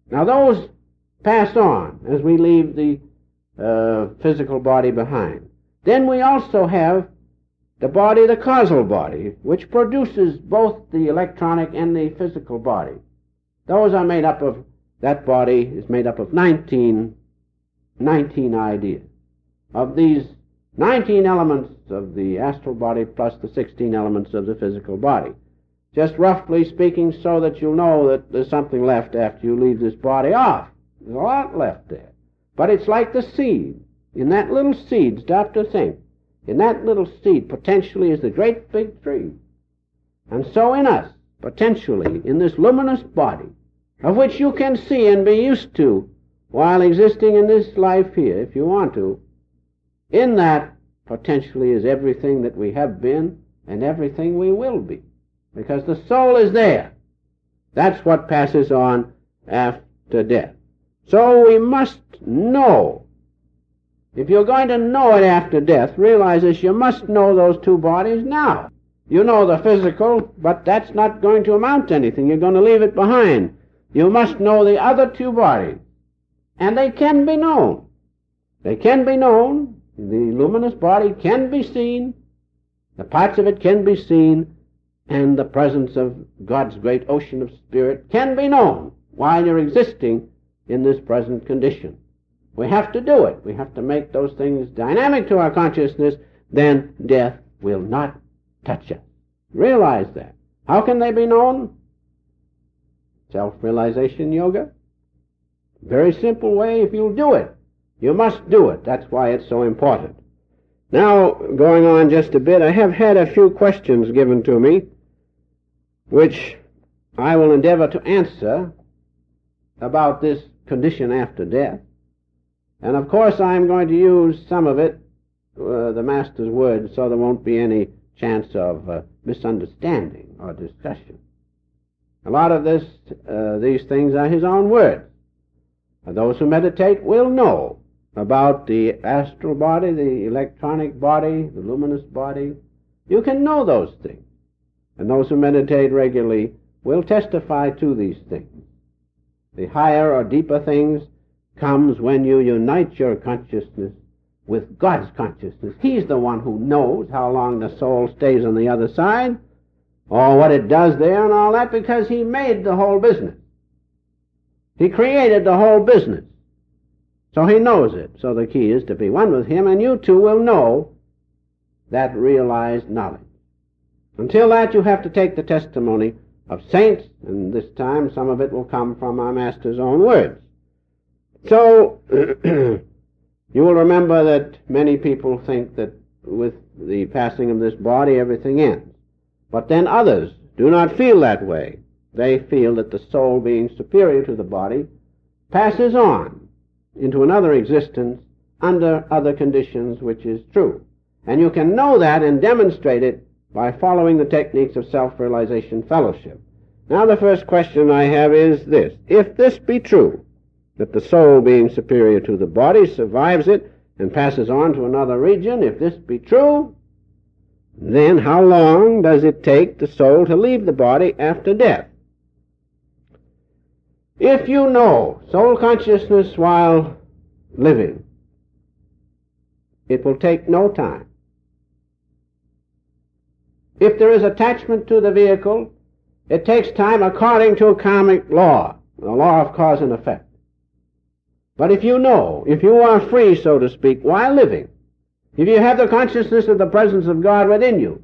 Now those pass on as we leave the physical body behind. Then we also have the body, the causal body, which produces both the electronic and the physical body. Those are made up of, that body is made up of 19 ideas. Of these 19 elements of the astral body plus the 16 elements of the physical body. Just roughly speaking, so that you'll know that there's something left after you leave this body off. There's a lot left there. But it's like the seed. In that little seed, stop to think, in that little seed potentially is the great big tree. And so in us, potentially, in this luminous body, of which you can see and be used to while existing in this life here, if you want to, in that potentially is everything that we have been and everything we will be. Because the soul is there. That's what passes on after death. So we must know. If you're going to know it after death, realize this, you must know those two bodies now. You know the physical, but that's not going to amount to anything. You're going to leave it behind. You must know the other two bodies. And they can be known. They can be known. The luminous body can be seen. The parts of it can be seen. And the presence of God's great ocean of spirit can be known while you're existing in this present condition. We have to do it. We have to make those things dynamic to our consciousness. Then death will not touch us. Realize that. How can they be known? Self-realization yoga. Very simple way if you'll do it. You must do it. That's why it's so important. Now, going on just a bit, I have had a few questions given to me, which I will endeavor to answer about this condition after death. And of course I'm going to use some of it, the Master's words, so there won't be any chance of misunderstanding or discussion. A lot of these things are his own words. Those who meditate will know about the astral body, the electronic body, the luminous body. You can know those things. And those who meditate regularly will testify to these things. The higher or deeper things comes when you unite your consciousness with God's consciousness. He's the one who knows how long the soul stays on the other side, or what it does there and all that, because he made the whole business. He created the whole business. So he knows it. So the key is to be one with him, and you too will know that realized knowledge. Until that, you have to take the testimony of saints, and this time some of it will come from our Master's own words. So, you will remember that many people think that with the passing of this body, everything ends. But then others do not feel that way. They feel that the soul, being superior to the body, passes on into another existence under other conditions, which is true. And you can know that and demonstrate it by following the techniques of self-realization fellowship. Now the first question I have is this. If this be true, that the soul, being superior to the body, survives it and passes on to another region, if this be true, then how long does it take the soul to leave the body after death? If you know soul consciousness while living, it will take no time. If there is attachment to the vehicle, it takes time according to karmic law, the law of cause and effect. But if you know, if you are free, so to speak, while living, if you have the consciousness of the presence of God within you,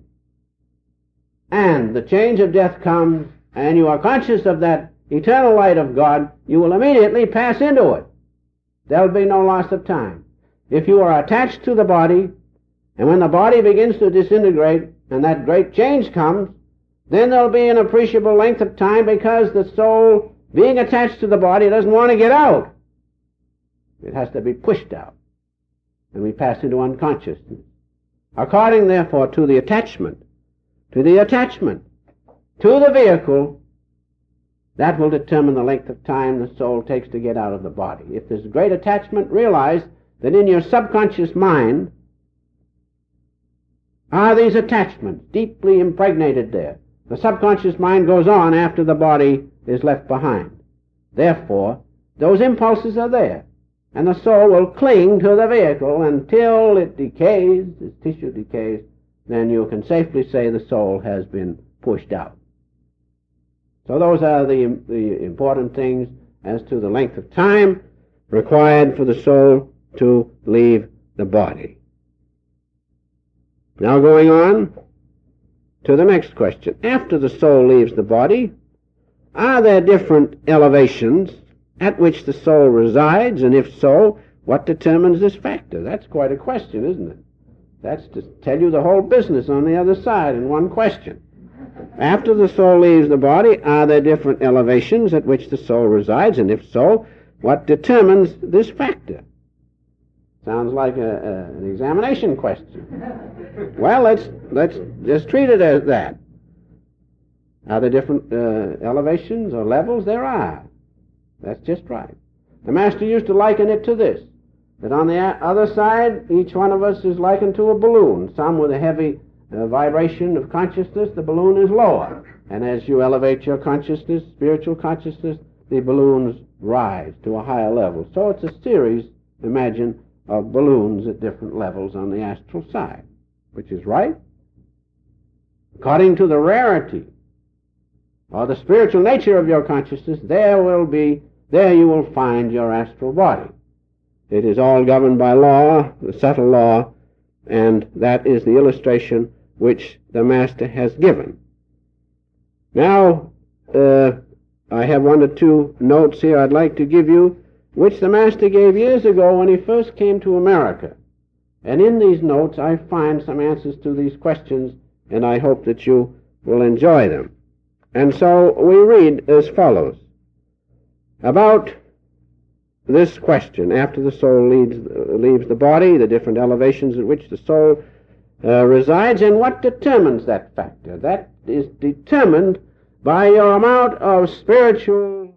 and the change of death comes, and you are conscious of that eternal light of God, you will immediately pass into it. There will be no loss of time. If you are attached to the body, and when the body begins to disintegrate, and that great change comes, then there will be an appreciable length of time, because the soul, being attached to the body, doesn't want to get out. It has to be pushed out. And we pass into unconsciousness. According, therefore, to the attachment to the vehicle, that will determine the length of time the soul takes to get out of the body. If there's great attachment, realize that in your subconscious mind are these attachments deeply impregnated there. The subconscious mind goes on after the body is left behind. Therefore, those impulses are there. And the soul will cling to the vehicle until it decays, its tissue decays, then you can safely say the soul has been pushed out. So those are the important things as to the length of time required for the soul to leave the body. Now going on to the next question. After the soul leaves the body, are there different elevations at which the soul resides, and if so, what determines this factor? That's quite a question, isn't it? That's to tell you the whole business on the other side in one question. After the soul leaves the body, are there different elevations at which the soul resides, and if so, what determines this factor? Sounds like an examination question. Well, let's just treat it as that. Are there different elevations or levels? There are. That's just right. The Master used to liken it to this, that on the other side, each one of us is likened to a balloon. Some with a heavy vibration of consciousness, the balloon is lower. And as you elevate your consciousness, spiritual consciousness, the balloons rise to a higher level. So it's a series, imagine, of balloons at different levels on the astral side, which is right. According to the rarity or the spiritual nature of your consciousness, there you will find your astral body. It is all governed by law, the subtle law, and that is the illustration which the Master has given. Now, I have one or two notes here I'd like to give you, which the Master gave years ago when he first came to America. And in these notes I find some answers to these questions, and I hope that you will enjoy them. And so we read as follows. About this question, after the soul leaves the body, the different elevations at which the soul resides, and what determines that factor? That is determined by your amount of spiritual